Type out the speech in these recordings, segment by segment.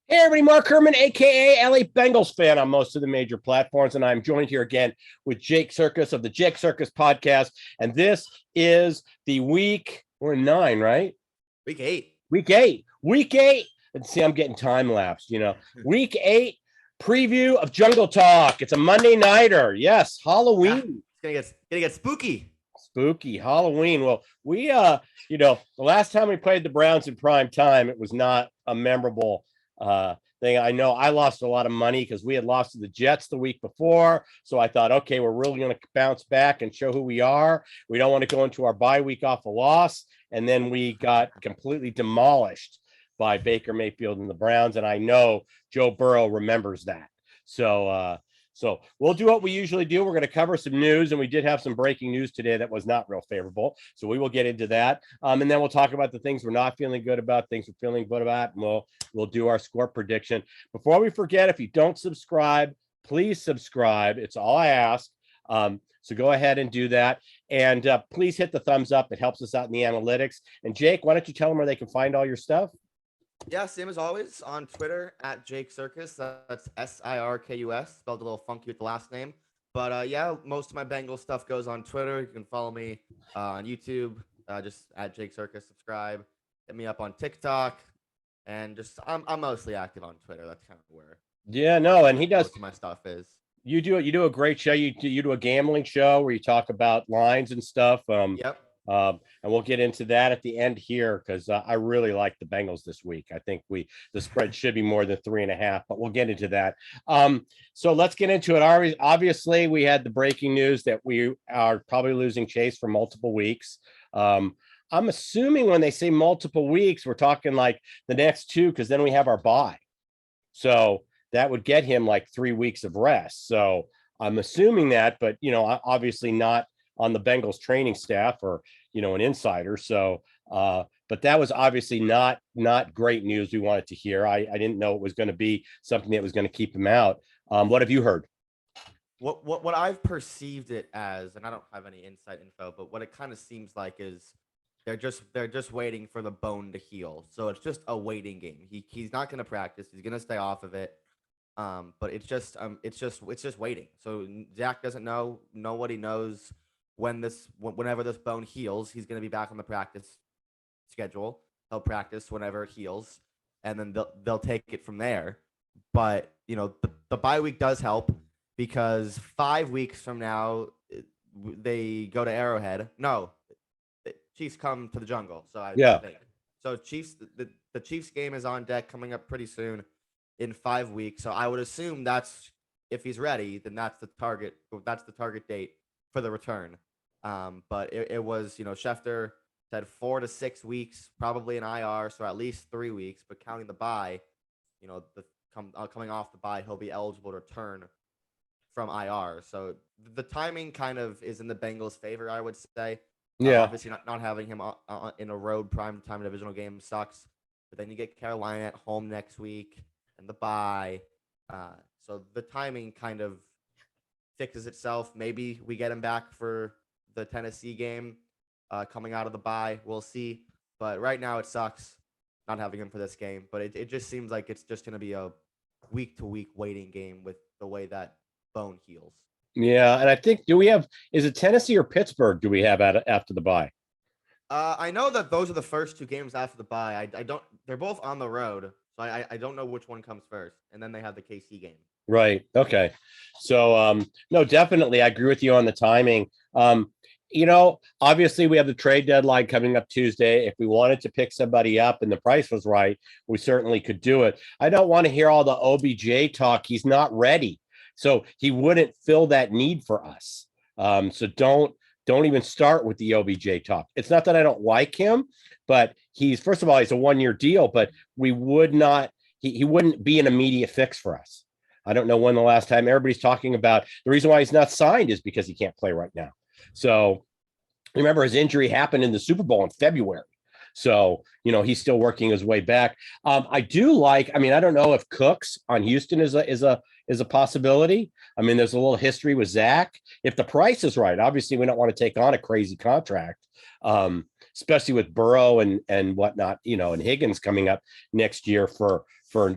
Hey, everybody, Mark Herman, a.k.a. LA Bengals fan on most of the major platforms, and I'm joined here again with Jake Sirkus of the Jake Sirkus podcast, and this is the we're in 9, right? Week 8. Week 8, and see, I'm getting time lapsed, Week 8 preview of Jungle Talk. It's a Monday nighter. Yes, Halloween. Yeah, it's gonna get spooky. Spooky Halloween. Well, we the last time we played the Browns in prime time, it was not a memorable thing. I know I lost a lot of money because we had lost to the Jets the week before. So I thought, okay, we're really going to bounce back and show who we are. We don't want to go into our bye week off a loss. And then we got completely demolished by Baker Mayfield and the Browns. And I know Joe Burrow remembers that. So we'll do what we usually do. We're going to cover some news, and we did have some breaking news today that was not real favorable. So we will get into that, and then we'll talk about the things we're not feeling good about, things we're feeling good about, and we'll do our score prediction. Before we forget, if you don't subscribe, please subscribe. It's all I ask. So go ahead and do that, and please hit the thumbs up. It helps us out in the analytics. And Jake, why don't you tell them where they can find all your stuff? Yeah, same as always on Twitter at Jake Sirkus. That's Sirkus, spelled a little funky with the last name. But yeah, most of my Bengals stuff goes on Twitter. You can follow me on YouTube, just at Jake Sirkus. Subscribe. Hit me up on TikTok, and just I'm mostly active on Twitter. That's kind of where. Yeah, no, and he does. Most of my stuff is. You do a great show. You do a gambling show where you talk about lines and stuff. Yep. And we'll get into that at the end here because I really like the Bengals this week. I think the spread should be more than 3.5, but we'll get into that. So let's get into it. Obviously, we had the breaking news that we are probably losing Chase for multiple weeks. I'm assuming when they say multiple weeks, we're talking like the next 2, because then we have our bye. So that would get him like 3 weeks of rest. So I'm assuming that, but obviously not on the Bengals training staff or an insider. So but that was obviously not great news we wanted to hear. I didn't know it was going to be something that was going to keep him out. What have you heard? What I've perceived it as, and I don't have any inside info, but what it kind of seems like is they're just waiting for the bone to heal. So it's just a waiting game. He's not going to practice. He's going to stay off of it. But it's just waiting. So Zach doesn't know. Nobody knows whenever this bone heals, he's going to be back on the practice schedule. He'll practice whenever it heals, and then they'll take it from there. But the bye week does help because 5 weeks from now they go to Arrowhead. No, the Chiefs come to the Jungle. So I think so. The Chiefs game is on deck coming up pretty soon in 5 weeks. So I would assume that's, if he's ready, then that's the target. That's the target date for the return. But it was, Schefter said 4 to 6 weeks, probably in IR, so at least 3 weeks. But counting the bye, coming off the bye, he'll be eligible to return from IR. So the timing kind of is in the Bengals' favor, I would say. Yeah. Obviously, not having him in a road prime time divisional game sucks. But then you get Carolina at home next week and the bye. So the timing kind of fixes itself. Maybe we get him back for the Tennessee game coming out of the bye. We'll see. But right now it sucks not having him for this game. But it just seems like it's just going to be a week-to-week waiting game with the way that bone heals. Yeah, and I think, is it Tennessee or Pittsburgh do we have after the bye? I know that those are the first 2 games after the bye. I don't. They're both on the road, so I don't know which one comes first. And then they have the KC game. Right. Okay. So no, definitely, I agree with you on the timing. Obviously we have the trade deadline coming up Tuesday. If we wanted to pick somebody up and the price was right, we certainly could do it. I don't want to hear all the OBJ talk. He's not ready, so he wouldn't fill that need for us. So don't even start with the OBJ talk. It's not that I don't like him, but first of all, he's a 1-year deal, but we would not, he wouldn't be an immediate fix for us. I don't know when the last time everybody's talking about the reason why he's not signed is because he can't play right now. So remember, his injury happened in the Super Bowl in February. So, he's still working his way back. I don't know if Cooks on Houston is a possibility. I mean, there's a little history with Zach. If the price is right, obviously we don't want to take on a crazy contract. especially with Burrow and whatnot, and Higgins coming up next year for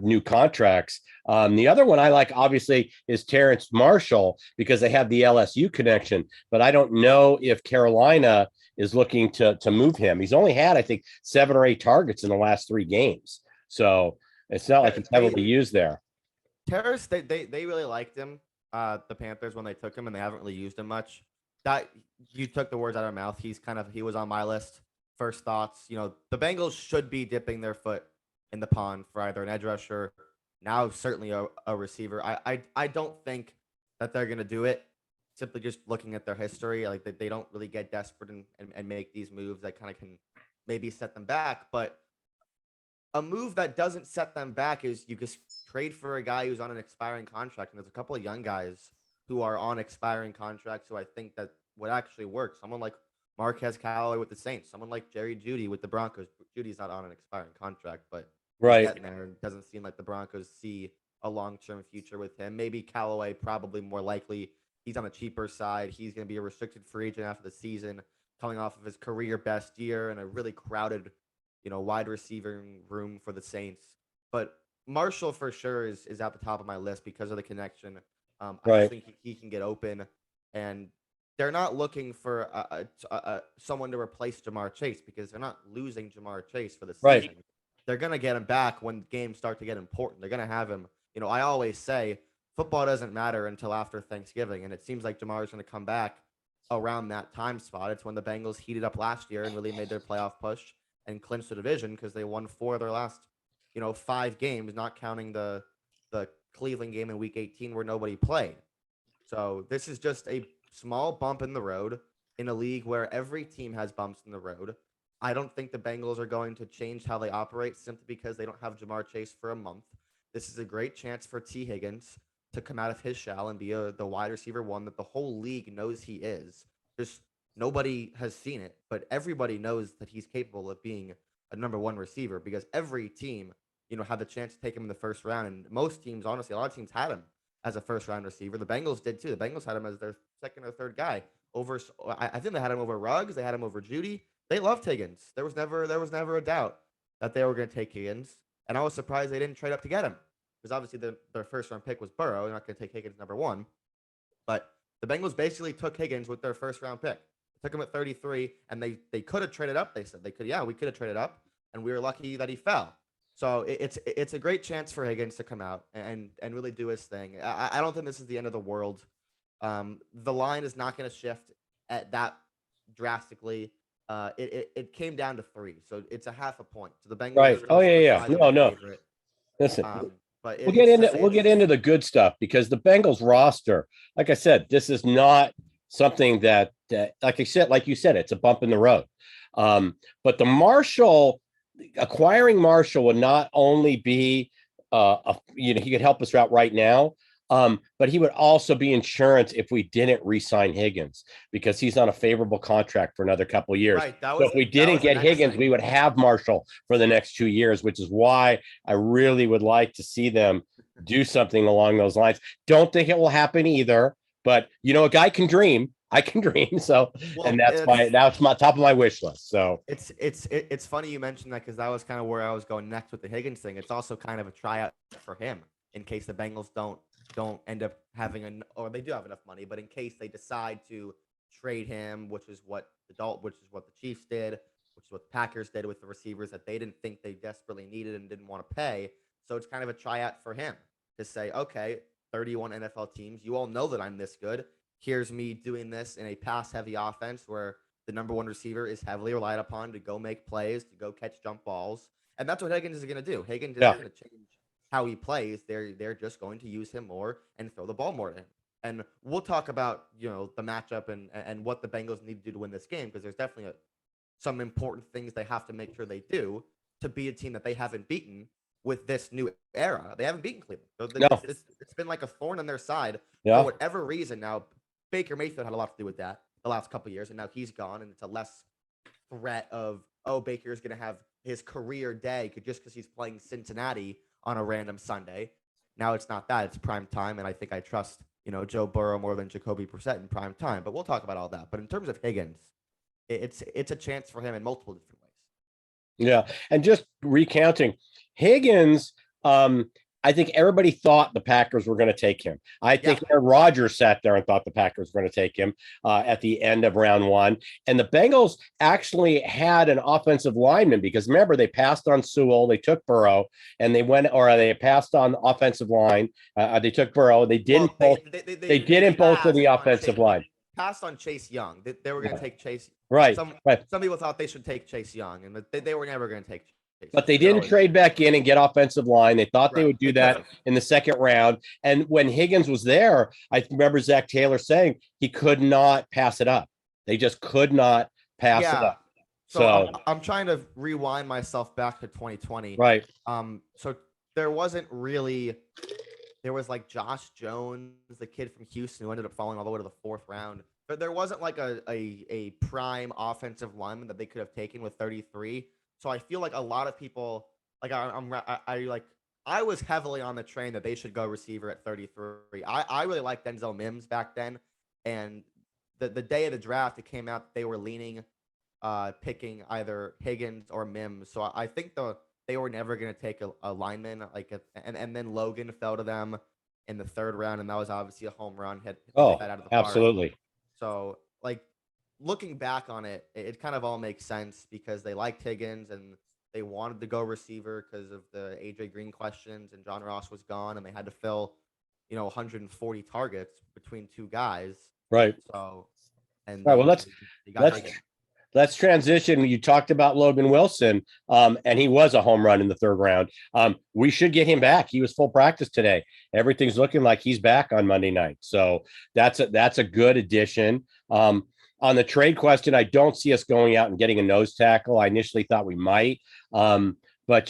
new contracts. The other one I like, obviously, is Terrence Marshall because they have the LSU connection, but I don't know if Carolina is looking to move him. He's only had, I think, 7 or 8 targets in the last 3 games. So it's not like he's heavily used there. Terrace, they really liked him, the Panthers, when they took him, and they haven't really used him much. That you took the words out of my mouth. He was on my list. First thoughts, the Bengals should be dipping their foot in the pond for either an edge rusher, now certainly a receiver. I don't think that they're gonna do it. Simply just looking at their history, like they don't really get desperate and make these moves that kind of can maybe set them back. But a move that doesn't set them back is you just trade for a guy who's on an expiring contract. And there's a couple of young guys who are on expiring contracts who I think that would actually work. Someone like Marquez Callaway with the Saints, someone like Jerry Jeudy with the Broncos. Judy's not on an expiring contract, but right getting there. It doesn't seem like the Broncos see a long-term future with him. Maybe Callaway, probably more likely. He's on the cheaper side. He's going to be a restricted free agent after the season, coming off of his career best year and a really crowded, wide receiving room for the Saints. But Marshall for sure is at the top of my list because of the connection. I just think he can get open, and they're not looking for someone to replace Jamar Chase because they're not losing Jamar Chase for the season. Right. They're going to get him back when games start to get important. They're going to have him. I always say football doesn't matter until after Thanksgiving, and it seems like Jamar is going to come back around that time spot. It's when the Bengals heated up last year and really made their playoff push and clinched the division because they won 4 of their last, 5 games, not counting the Cleveland game in Week 18 where nobody played. So this is just a small bump in the road in a league where every team has bumps in the road. I don't think the Bengals are going to change how they operate simply because they don't have Jamar Chase for a month. This is a great chance for T. Higgins to come out of his shell and be the wide receiver one that the whole league knows he is. Just nobody has seen it, but everybody knows that he's capable of being a number 1 receiver because every team, had the chance to take him in the first round. And most teams, honestly, a lot of teams had him as a first round receiver. The Bengals did too. The Bengals had him as their second or third guy I think they had him over Ruggs. They had him over Jeudy. They loved Higgins. There was never a doubt that they were going to take Higgins. And I was surprised they didn't trade up to get him because obviously their first round pick was Burrow. They're not going to take Higgins number 1. But the Bengals basically took Higgins with their first round pick. Took him at 33, and they could have traded up. They said we could have traded up, and we were lucky that he fell. So it's a great chance for Higgins to come out and really do his thing. I don't think this is the end of the world. The line is not going to shift at that drastically. It came down to 3, so it's a half a point. So the Bengals, right? Oh yeah. No. Listen, but we'll get into the good stuff because the Bengals roster, like I said, this is not something that like you said, it's a bump in the road. But acquiring Marshall would not only be he could help us out right now. But he would also be insurance if we didn't re-sign Higgins because he's on a favorable contract for another couple of years. Right, so if we didn't get Higgins, we would have Marshall for the next 2 years, which is why I really would like to see them do something along those lines. Don't think it will happen either, but a guy can dream. I can dream. So, and that's my top of my wish list. So it's funny you mentioned that because that was kind of where I was going next with the Higgins thing. It's also kind of a tryout for him in case the Bengals don't end up having or they do have enough money, but in case they decide to trade him, which is what the Chiefs did, which is what the Packers did with the receivers that they didn't think they desperately needed and didn't want to pay. So it's kind of a tryout for him to say, okay, 31 NFL teams, you all know that I'm this good. Here's me doing this in a pass-heavy offense where the number 1 receiver is heavily relied upon to go make plays, to go catch jump balls. And that's what Higgins is going to do. Higgins isn't going to change how he plays. They're just going to use him more and throw the ball more to him. And we'll talk about, the matchup and what the Bengals need to do to win this game because there's definitely some important things they have to make sure they do to be a team that they haven't beaten with this new era. They haven't beaten Cleveland. So it's been like a thorn in their side for whatever reason. Now, Baker Mayfield had a lot to do with that the last couple of years, and now he's gone, and it's a less threat of, Baker's going to have his career day just because he's playing Cincinnati on a random Sunday. Now it's not that. It's prime time, and I think I trust, Joe Burrow more than Jacoby Brissett in prime time. But we'll talk about all that. But in terms of Higgins, it's a chance for him in multiple different ways. Yeah. And just recounting Higgins, I think everybody thought the Packers were going to take him. I think Yeah, Aaron Rodgers sat there and thought the Packers were going to take him at the end of round one. And the Bengals actually had an offensive lineman because remember, they passed on Sewell, they took Burrow, and they passed on the offensive line. They took Burrow. They didn't well, both. They didn't bolster the offensive line. passed on Chase Young. They were going to take Chase. Right, Some right. some people thought they should take Chase Young, and they were never going to take Chase But Young. they didn't trade back in and get offensive line. They thought they Right. would do They could that have. in the second round. And when Higgins was there, I remember Zach Taylor saying he could not pass it up. They just could not pass it Yeah. up. So So, I'm trying to rewind myself back to 2020. right. So there wasn't really there was like Josh Jones, the kid from Houston who ended up falling all the way to the fourth round. But there wasn't like a prime offensive lineman that they could have taken with 33. So I feel like a lot of people like I was heavily on the train that they should go receiver at 33. I really liked Denzel Mims back then, and the day of the draft it came out that they were leaning picking either Higgins or Mims. So I think they were never going to take a lineman and then Logan fell to them in the third round, and that was obviously a home run. Hit Oh, that out of the park. absolutely. So like looking back on it, it kind of all makes sense because they liked Higgins and they wanted to go receiver because of the AJ Green questions and John Ross was gone and they had to fill 140 targets between two guys. Right. So and All right. Well, they got let's Higgins. let's transition. You talked about Logan Wilson, and he was a home run in the third round. We should get him back. He was full practice today. Everything's looking like he's back on Monday night. So that's a good addition. On the trade question, I don't see us going out and getting a nose tackle. I initially thought we might, but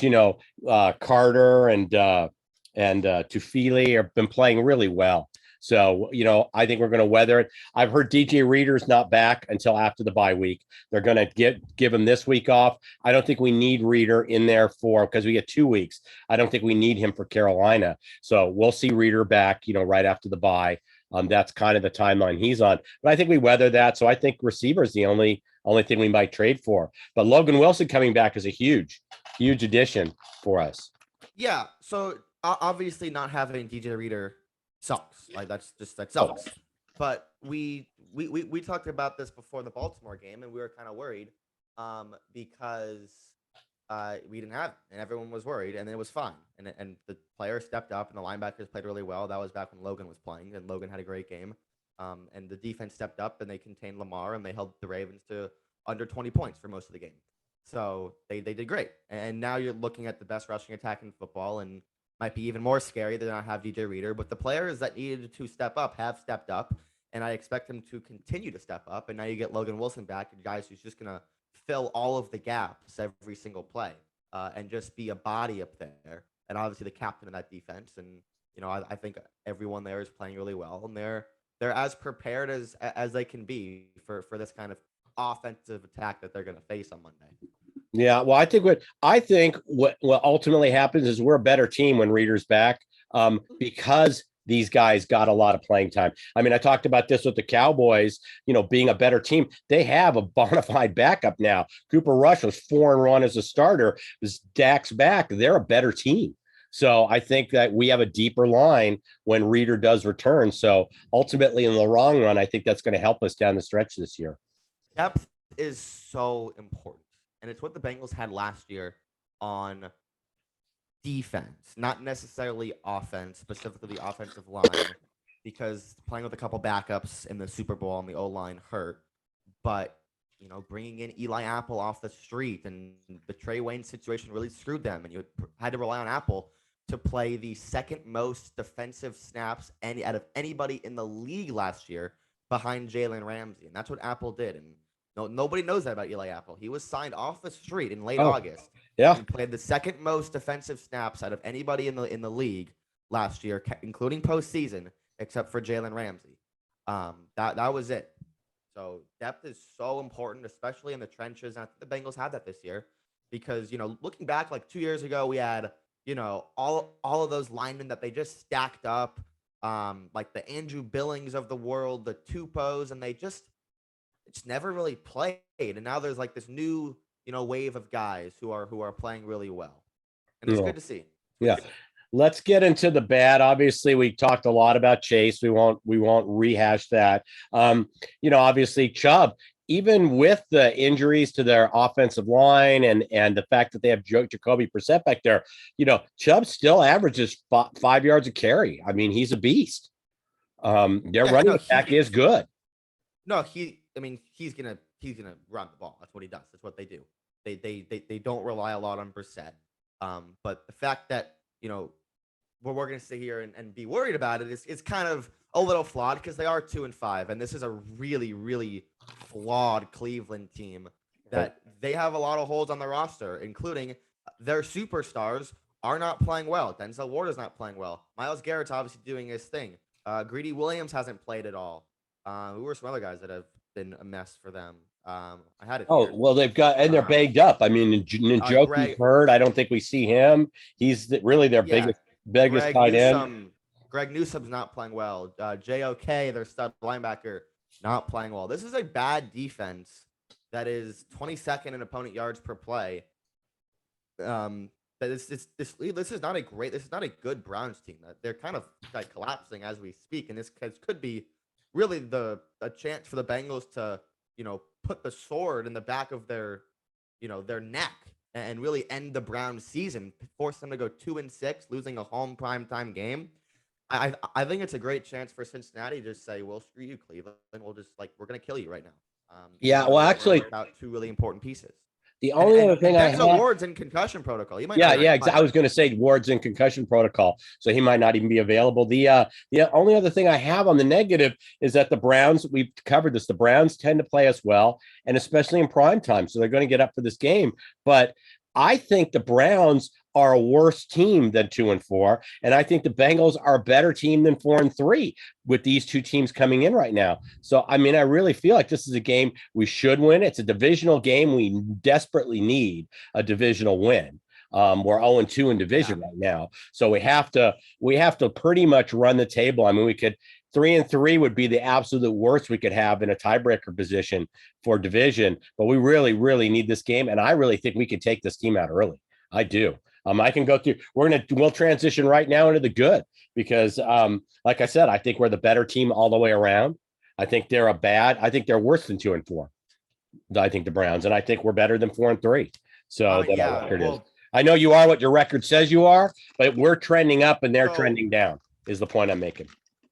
Carter and Tufili have been playing really well. So, I think we're going to weather it. I've heard DJ Reader's not back until after the bye week. They're going to give him this week off. I don't think we need Reader in there because we get 2 weeks. I don't think we need him for Carolina. So we'll see Reader back, right after the bye. That's kind of the timeline he's on. But I think we weather that. So I think receiver is the only thing we might trade for. But Logan Wilson coming back is a huge, huge addition for us. Yeah. So obviously not having DJ Reader sucks. Like that sucks. But we talked about this before the Baltimore game, and we were kind of worried because we didn't have it, and everyone was worried, and it was fine. And the players stepped up, and the linebackers played really well. That was back when Logan was playing, and Logan had a great game. And the defense stepped up, and they contained Lamar, and they held the Ravens to under 20 points for most of the game. So they did great. And now you're looking at the best rushing attack in football, and might be even more scary than not have DJ Reader. But the players that needed to step up have stepped up, and I expect them to continue to step up. And now you get Logan Wilson back, a guy who's just gonna fill all of the gaps every single play, and just be a body up there. And obviously the captain of that defense. And I think everyone there is playing really well, and they're as prepared as they can be for this kind of offensive attack that they're going to face on Monday. Yeah, well, I think what ultimately happens is we're a better team when Reader's back, because these guys got a lot of playing time. I mean, I talked about this with the Cowboys, being a better team. They have a bona fide backup now. Cooper Rush was 4-1 as a starter. As Dak's back, they're a better team. So I think that we have a deeper line when Reader does return. So ultimately, in the long run, I think that's going to help us down the stretch this year. Depth is so important. And it's what the Bengals had last year on defense, not necessarily offense, specifically the offensive line, because playing with a couple backups in the Super Bowl on the O-line hurt. But, bringing in Eli Apple off the street and the Trey Wayne situation really screwed them. And you had to rely on Apple to play the second most defensive snaps out of anybody in the league last year behind Jalen Ramsey. And that's what Apple did. And nobody knows that about Eli Apple. He was signed off the street in late August. Yeah, and played the second most defensive snaps out of anybody in the league last year, including postseason, except for Jalen Ramsey. That was it. So depth is so important, especially in the trenches. And I think the Bengals had that this year because looking back like 2 years ago, we had all of those linemen that they just stacked up, like the Andrew Billings of the world, the Tupos, and they just it's never really played. And now there's like this new, wave of guys who are playing really well. And it's Yeah. good to see. Yeah. Let's get into the bad. Obviously, we talked a lot about Chase. We won't rehash that. Obviously Chubb, even with the injuries to their offensive line and the fact that they have Jacoby Brissett back there, Chubb still averages 5 yards a carry. I mean, he's a beast. Their running attack is good. No, he's gonna run the ball. That's what he does. That's what they do. They don't rely a lot on Brissett. But the fact that what we're gonna sit here and be worried about it is kind of a little flawed because they are 2-5, and this is a really, really flawed Cleveland team that they have a lot of holes on the roster, including their superstars are not playing well. Denzel Ward is not playing well. Myles Garrett's obviously doing his thing. Greedy Williams hasn't played at all. Who are some other guys that have been a mess for them? I had it. Oh, well, they've got, and they're banged up. I mean, Njoku's hurt. I don't think we see him. He's really their biggest tight end. Greg Newsome's not playing well. JOK, their stud linebacker, not playing well. This is a bad defense that is 22nd in opponent yards per play. This is not a good Browns team. They're kind of like collapsing as we speak, and this could be really a chance for the Bengals to put the sword in the back of their neck and really end the Browns season, force them to go 2-6, losing a home primetime game. I think it's a great chance for Cincinnati to just say, well, screw you, Cleveland. We'll just we're going to kill you right now. Yeah, well, actually, about two really important pieces. The only other thing I have, Ward's in concussion protocol. He might I was going to say Ward's in concussion protocol, so he might not even be available. The only other thing I have on the negative is that the Browns, we've covered this, the Browns tend to play us well, and especially in prime time, so they're going to get up for this game. But I think the Browns are a worse team than 2-4, and I think the Bengals are a better team than 4-3 with these two teams coming in right now. So, I mean, I really feel like this is a game we should win. It's a divisional game. We desperately need a divisional win. We're 0-2 in division right now, so we have to pretty much run the table. I mean, we could 3-3 would be the absolute worst we could have in a tiebreaker position for division, but we really, really need this game, and I really think we can take this team out early. I do. I can go through. We'll transition right now into the good because, like I said, I think we're the better team all the way around. I think they're worse than 2-4. I think the Browns, and I think we're better than 4-3. So our record is. I know you are what your record says you are, but we're trending up and they're trending down. Is the point I'm making?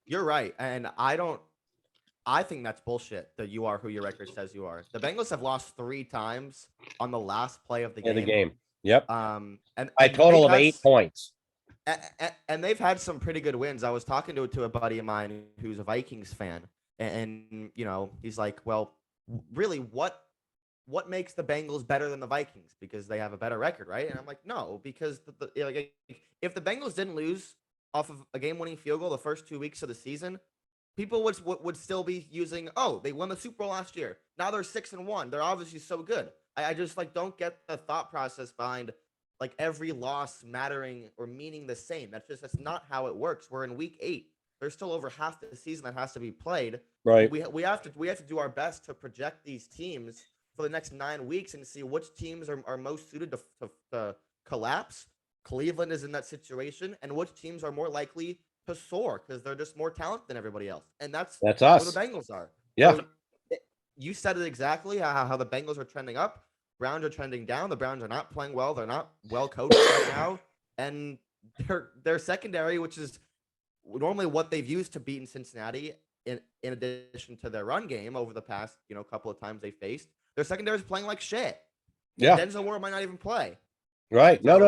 You're right, and I think that's bullshit that you are who your record says you are. The Bengals have lost 3 times on the last play of the game. Yep. And a total of 8 points. And they've had some pretty good wins. I was talking to a buddy of mine who's a Vikings fan, and he's like, "Well, really, what makes the Bengals better than the Vikings? Because they have a better record, right?" And I'm like, "No, because if the Bengals didn't lose off of a game-winning field goal the first 2 weeks of the season, people would still be using, oh, they won the Super Bowl last year. Now they're 6-1. They're obviously so good." I just don't get the thought process behind every loss mattering or meaning the same. That's not how it works. We're in week 8. There's still over half the season that has to be played. Right. We have to do our best to project these teams for the next 9 weeks and see which teams are most suited to collapse. Cleveland is in that situation, and which teams are more likely to soar because they're just more talented than everybody else. And that's us. Where the Bengals are. Yeah. So, you said it exactly, how the Bengals are trending up. Browns are trending down. The Browns are not playing well. They're not well coached right now. And their secondary, which is normally what they've used to beat in Cincinnati, in addition to their run game over the past couple of times they faced, their secondary is playing like shit. Yeah. Denzel Ward might not even play. Right. So,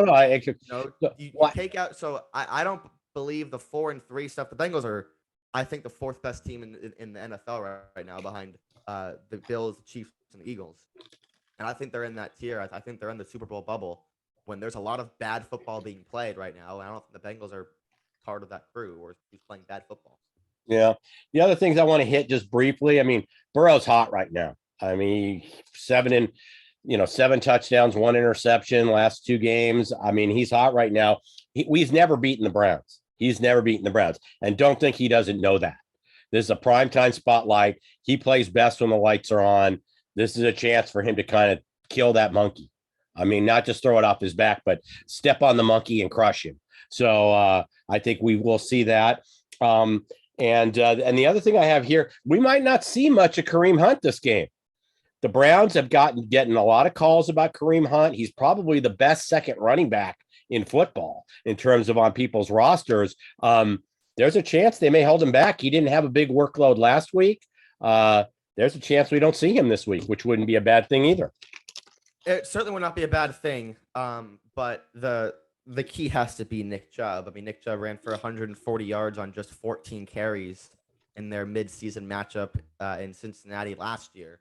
No. You take out. So I don't believe the 4-3 stuff. The Bengals are, I think, the 4th best team in the NFL right now, behind the Bills, the Chiefs, and the Eagles. And I think they're in that tier. I think they're in the Super Bowl bubble when there's a lot of bad football being played right now. And I don't think the Bengals are part of that crew or who's playing bad football. Yeah. The other things I want to hit just briefly. I mean, Burrow's hot right now. I mean, 7 touchdowns, 1 interception last 2 games. I mean, he's hot right now. He's never beaten the Browns. And don't think he doesn't know that. This is a primetime spotlight. He plays best when the lights are on. This is a chance for him to kind of kill that monkey. I mean, not just throw it off his back, but step on the monkey and crush him. So I think we will see that. And the other thing I have here, we might not see much of Kareem Hunt this game. The Browns have getting a lot of calls about Kareem Hunt. He's probably the best second running back in football in terms of on people's rosters. There's a chance they may hold him back. He didn't have a big workload last week. There's a chance we don't see him this week, which wouldn't be a bad thing either. It certainly would not be a bad thing. But the key has to be Nick Chubb. I mean, Nick Chubb ran for 140 yards on just 14 carries in their midseason matchup in Cincinnati last year.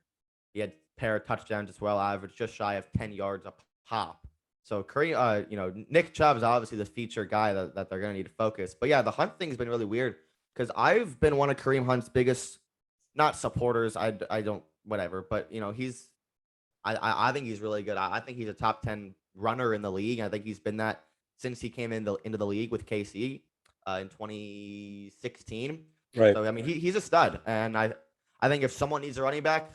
He had a pair of touchdowns as well, averaged just shy of 10 yards a pop. So, Nick Chubb is obviously the feature guy that they're going to need to focus. But yeah, the Hunt thing has been really weird because I've been one of Kareem Hunt's biggest, not supporters. I don't, whatever. But, I think he's really good. I think he's a top 10 runner in the league. I think he's been that since he came into the league with KC in 2016. Right. So, I mean, he's a stud. And I think if someone needs a running back,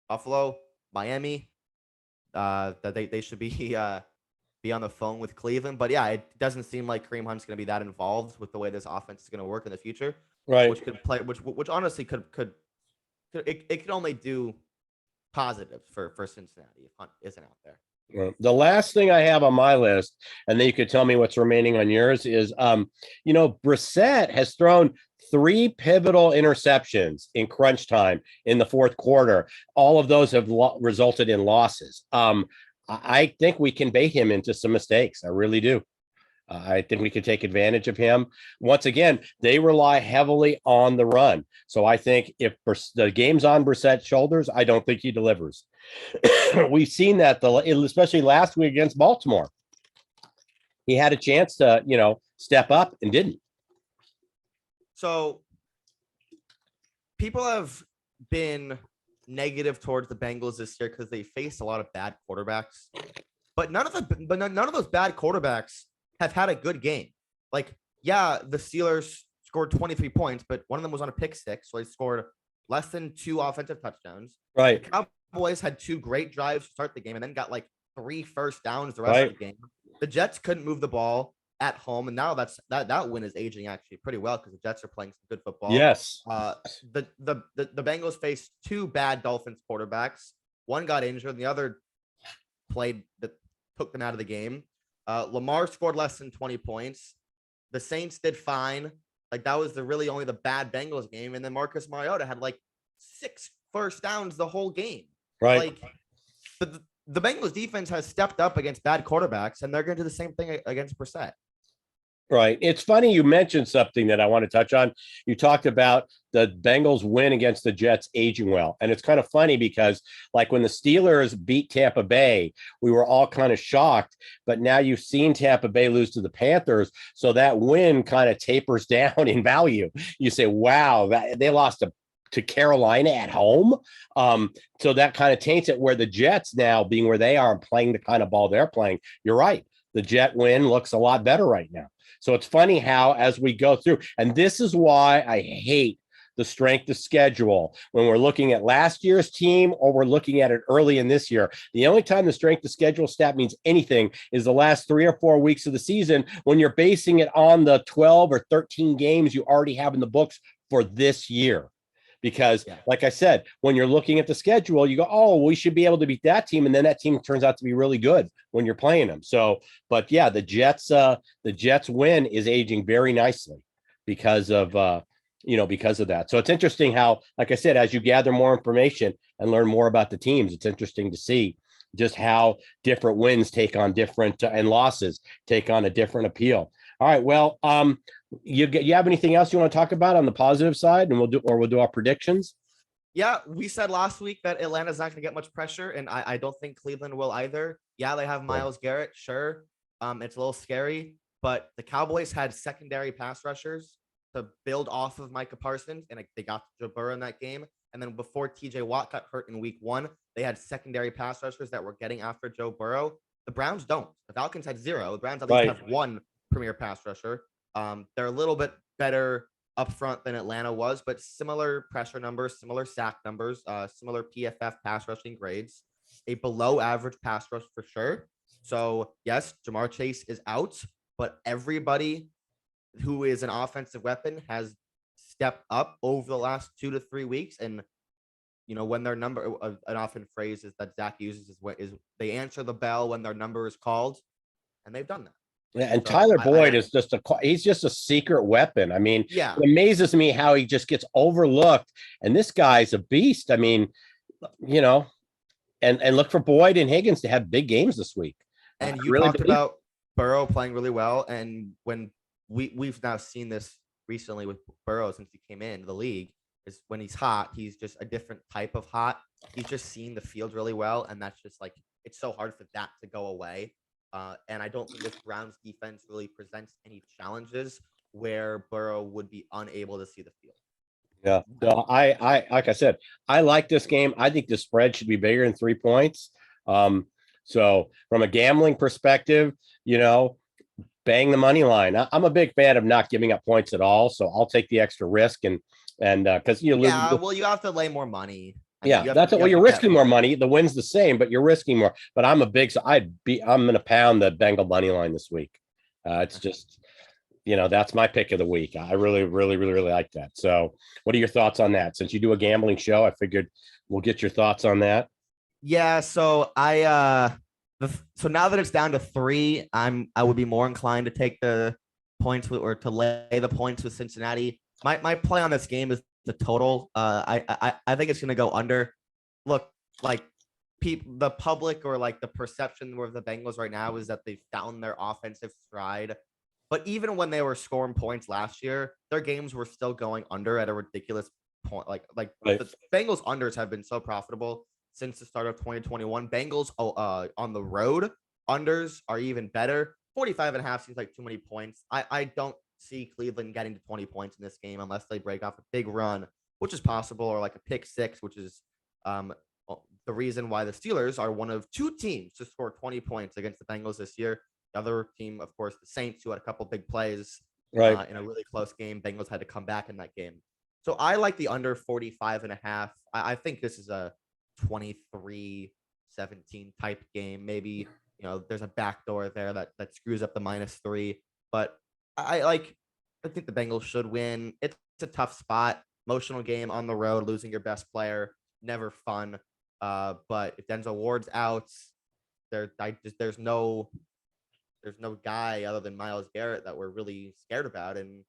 Buffalo, Miami, that they should be on the phone with Cleveland. But yeah, it doesn't seem like Kareem Hunt's going to be that involved with the way this offense is going to work in the future. Right. Which honestly could only do positives for Cincinnati if Hunt isn't out there. The last thing I have on my list, and then you could tell me what's remaining on yours, is Brissett has thrown 3 pivotal interceptions in crunch time in the fourth quarter. All of those have resulted in losses. I think we can bait him into some mistakes. I really do. I think we can take advantage of him. Once again, they rely heavily on the run. So I think if the game's on Brissett's shoulders, I don't think he delivers. We've seen that, especially last week against Baltimore. He had a chance to, step up and didn't. So people have been negative towards the Bengals this year because they faced a lot of bad quarterbacks. But none of those bad quarterbacks have had a good game. Like, yeah, the Steelers scored 23 points, but one of them was on a pick six, so they scored less than 2 offensive touchdowns. Right. The Cowboys had 2 great drives to start the game and then got like 3 first downs the rest of the game. The Jets couldn't move the ball at home, and now that win is aging actually pretty well because the Jets are playing some good football. Yes. The Bengals faced 2 bad Dolphins quarterbacks. One got injured, and the other took them out of the game. Lamar scored less than 20 points. The Saints did fine. Like, that was really only the bad Bengals game. And then Marcus Mariota had like 6 first downs the whole game. Right. Like, the Bengals defense has stepped up against bad quarterbacks, and they're going to do the same thing against Brissett. Right. It's funny you mentioned something that I want to touch on. You talked about the Bengals win against the Jets aging well. And it's kind of funny because, like, when the Steelers beat Tampa Bay, we were all kind of shocked. But now you've seen Tampa Bay lose to the Panthers. So that win kind of tapers down in value. You say, wow, they lost to Carolina at home. So that kind of taints it, where the Jets now being where they are and playing the kind of ball they're playing. You're right. The Jet win looks a lot better right now. So it's funny how, as we go through, and this is why I hate the strength of schedule when we're looking at last year's team or we're looking at it early in this year. The only time the strength of schedule stat means anything is the last 3 or 4 weeks of the season, when you're basing it on the 12 or 13 games you already have in the books for this year. Because, like I said, when you're looking at the schedule, you go, oh, we should be able to beat that team. And then that team turns out to be really good when you're playing them. So, but yeah, the Jets win is aging very nicely because of that. So it's interesting how, like I said, as you gather more information and learn more about the teams, it's interesting to see just how different wins take on different and losses take on a different appeal. All right. Well, you have anything else you want to talk about on the positive side, and we'll do our predictions? Yeah, we said last week that Atlanta's not going to get much pressure, and I don't think Cleveland will either. Yeah, they have Myles Garrett, sure. It's a little scary, but the Cowboys had secondary pass rushers to build off of Micah Parsons, and they got Joe Burrow in that game. And then before TJ Watt got hurt in week 1, they had secondary pass rushers that were getting after Joe Burrow. The Browns don't. The Falcons had 0. The Browns at least have 1 premier pass rusher. They're a little bit better up front than Atlanta was, but similar pressure numbers, similar sack numbers, similar PFF pass rushing grades, a below average pass rush for sure. So yes, Jamar Chase is out, but everybody who is an offensive weapon has stepped up over the last 2 to 3 weeks. And when their number, an often phrase is that Zach uses is they answer the bell when their number is called, and they've done that. Yeah, and So Tyler Boyd is he's just a secret weapon. I mean, yeah, it amazes me how he just gets overlooked. And this guy's a beast. I mean, and look for Boyd and Higgins to have big games this week. and you talked about Burrow playing really well, and when we've now seen this recently with Burrow since he came in the league, is when he's hot, he's just a different type of hot. He's just seen the field really well, and that's just like it's so hard for that to go away. And I don't think this Browns defense really presents any challenges where Burrow would be unable to see the field. Yeah. So I like I said, I like this game. I think the spread should be bigger than 3 points. So from a gambling perspective, bang the money line. I'm a big fan of not giving up points at all. So I'll take the extra risk and because you lose. Yeah, well, you have to lay more money. That's it. Well, you're risking more money. The win's the same, but you're risking more. But I'm I'm going to pound the Bengal money line this week. It's just, that's my pick of the week. I really, really, really, really like that. So what are your thoughts on that? Since you do a gambling show, I figured we'll get your thoughts on that. Yeah. So so now that it's down to 3, I would be more inclined to take the points or to lay the points with Cincinnati. My play on this game is the total. I think it's going to go under. Look, like the public or like the perception of the Bengals right now is that they found their offensive stride. But even when they were scoring points last year, their games were still going under at a ridiculous point. Like right. The Bengals unders have been so profitable since the start of 2021. Bengals on the road unders are even better. 45.5 seems like too many points. I don't see Cleveland getting to 20 points in this game unless they break off a big run, which is possible, or like a pick 6, which is the reason why the Steelers are one of 2 teams to score 20 points against the Bengals this year. The other team, of course, the Saints, who had a couple big plays in a really close game. Bengals had to come back in that game. So I like the under 45.5. I think this is a 23-17 type game. Maybe, there's a backdoor there that screws up the -3. But I think the Bengals should win. It's a tough spot. Emotional game on the road, losing your best player, never fun. But if Denzel Ward's out, there's no guy other than Myles Garrett that we're really scared about, and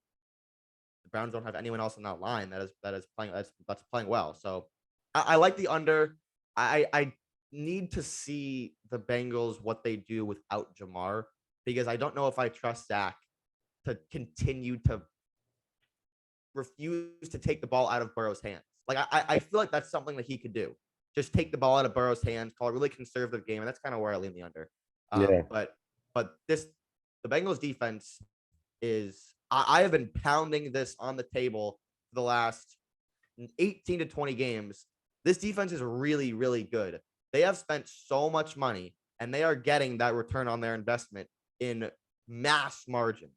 the Browns don't have anyone else on that line that is playing that's playing well. So I like the under. I need to see the Bengals what they do without Jamar, because I don't know if I trust Zach to continue to refuse to take the ball out of Burrow's hands. Like I feel like that's something that he could do. Just take the ball out of Burrow's hands, call a really conservative game, and that's kind of where I lean the under. But the Bengals defense is I have been pounding this on the table for the last 18 to 20 games. This defense is really, really good. They have spent so much money, and they are getting that return on their investment in mass margins.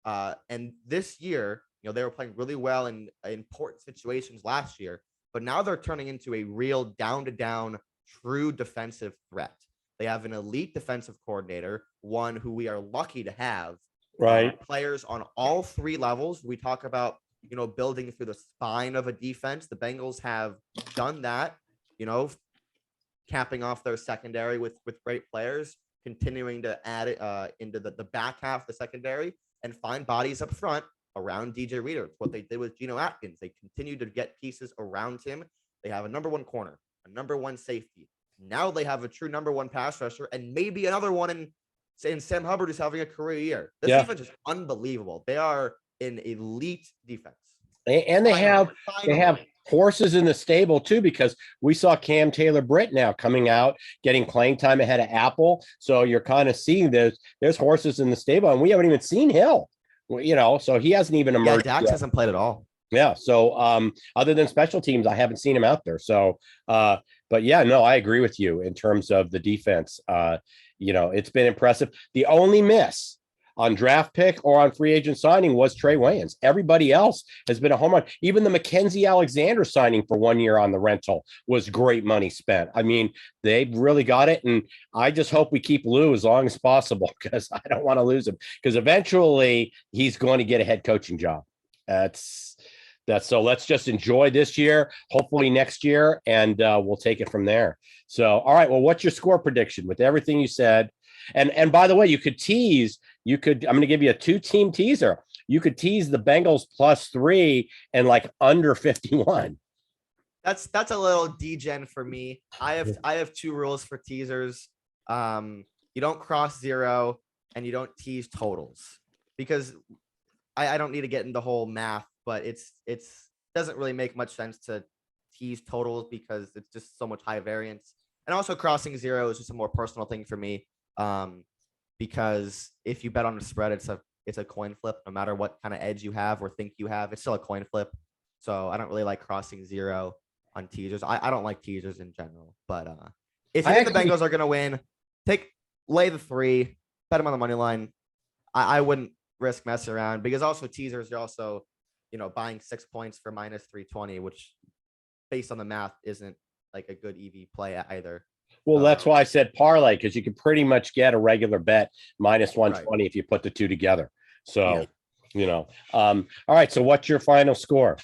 And this year, they were playing really well in important situations last year, but now they're turning into a real down-to-down, true defensive threat. They have an elite defensive coordinator, one who we are lucky to have. Right. Players on all 3 levels. We talk about, building through the spine of a defense. The Bengals have done that, capping off their secondary with great players, continuing to add it into the back half of the secondary and find bodies up front around DJ Reader. It's what they did with Geno Atkins. They continue to get pieces around him. They have a number 1 corner, a number 1 safety. Now they have a true number 1 pass rusher, and maybe another one in Sam Hubbard, who's having a career year. This defense is unbelievable. They are an elite defense. And they have horses in the stable too, because we saw Cam Taylor-Britt now coming out, getting playing time ahead of Apple. So you're kind of seeing there's horses in the stable, and we haven't even seen Hill. So he hasn't even emerged. Yeah, Dax hasn't played at all. Yeah. So other than special teams, I haven't seen him out there. So but yeah, no, I agree with you in terms of the defense. It's been impressive. The only miss on draft pick or on free agent signing was Trey Wayans. Everybody else has been a home run. Even the Mackenzie Alexander signing for 1 year on the rental was great money spent. I mean, they really got it. And I just hope we keep Lou as long as possible because I don't want to lose him because eventually he's going to get a head coaching job. That's so let's just enjoy this year, hopefully next year, and we'll take it from there. So, all right. Well, what's your score prediction with everything you said? And by the way, you could tease, I'm going to give you a 2-team teaser. You could tease the Bengals +3 and like under 51. That's a little degen for me. I have 2 rules for teasers. You don't cross 0 and you don't tease totals because I don't need to get into the whole math, but it's doesn't really make much sense to tease totals because it's just so much high variance. And also crossing 0 is just a more personal thing for me. Because if you bet on a spread, it's a coin flip, no matter what kind of edge you have or think you have, it's still a coin flip. So I don't really like crossing 0 on teasers. I don't like teasers in general, but if you think the Bengals are going to win, lay the 3, bet them on the money line. I wouldn't risk messing around because also teasers, you're also, buying 6 points for -320, which based on the math isn't like a good EV play either. Well, that's why I said parlay, because you can pretty much get a regular bet -120 right, if you put the 2 together. So, all right. So what's your final score?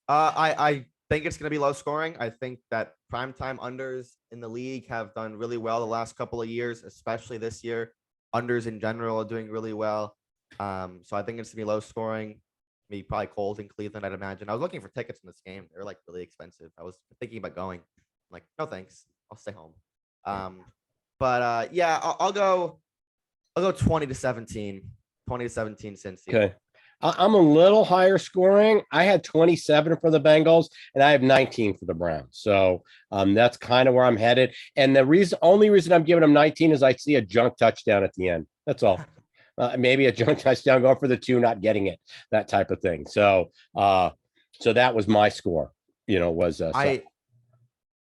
I think it's going to be low scoring. I think that primetime unders in the league have done really well the last couple of years, especially this year. Unders in general are doing really well. So I think it's going to be low scoring. Maybe probably cold in Cleveland, I'd imagine. I was looking for tickets in this game. They're like really expensive. I was thinking about going. I'm like, no, thanks. I'll stay home. Yeah, I'll go 20-17. 20-17 Cincy. Okay. I'm a little higher scoring. I had 27 for the Bengals and I have 19 for the Browns. So that's kind of where I'm headed. And the only reason I'm giving them 19 is I see a junk touchdown at the end. That's all. Maybe a junk touchdown going for the 2, not getting it, that type of thing. So that was my score,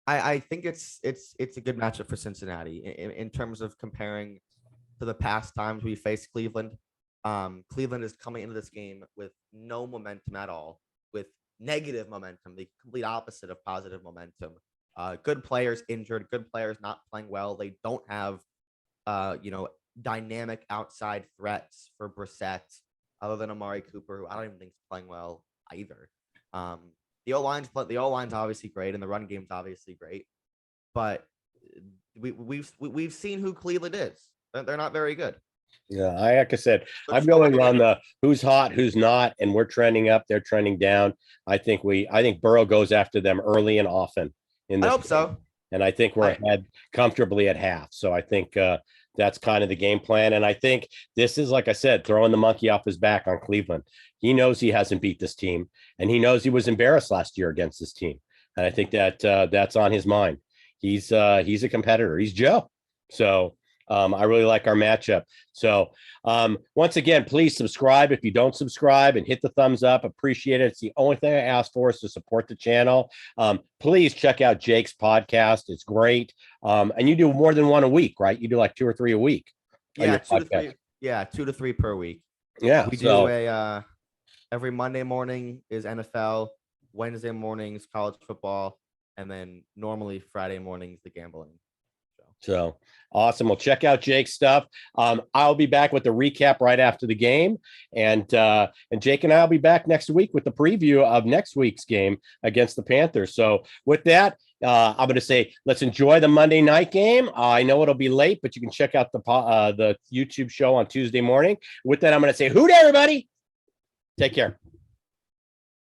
I think it's a good matchup for Cincinnati in terms of comparing to the past times we faced Cleveland. Cleveland is coming into this game with no momentum at all, with negative momentum, the complete opposite of positive momentum. Good players injured, good players not playing well. They don't have, dynamic outside threats for Brissett, other than Amari Cooper, who I don't even think is playing well either. The O-line's obviously great, and the run game's obviously great, but we've seen who Cleveland is. They're not very good. Yeah, like I said, I'm going on the who's hot, who's not, and we're trending up, they're trending down. I think Burrow goes after them early and often in this. I hope game. so. And I think we're ahead comfortably at half. So I think that's kind of the game plan. And I think this is, like I said, throwing the monkey off his back on Cleveland. He knows he hasn't beat this team, and he knows he was embarrassed last year against this team. And I think that that's on his mind. He's a competitor. He's Joe. So I really like our matchup. So once again, please subscribe if you don't subscribe and hit the thumbs up. Appreciate it. It's the only thing I ask for is to support the channel. Please check out Jake's podcast. It's great. And you do more than one a week, right? You do like 2 or 3 a week. Yeah, 2 to 3. Yeah, 2 to 3 per week. Yeah. We do every Monday morning is NFL, Wednesday mornings college football, and then normally Friday mornings the gambling. So awesome. Well, check out Jake's stuff. I'll be back with the recap right after the game. And Jake and I will be back next week with the preview of next week's game against the Panthers. So with that, I'm going to say, let's enjoy the Monday night game. I know it'll be late, but you can check out the YouTube show on Tuesday morning. With that, I'm going to say, hoot, everybody. Take care.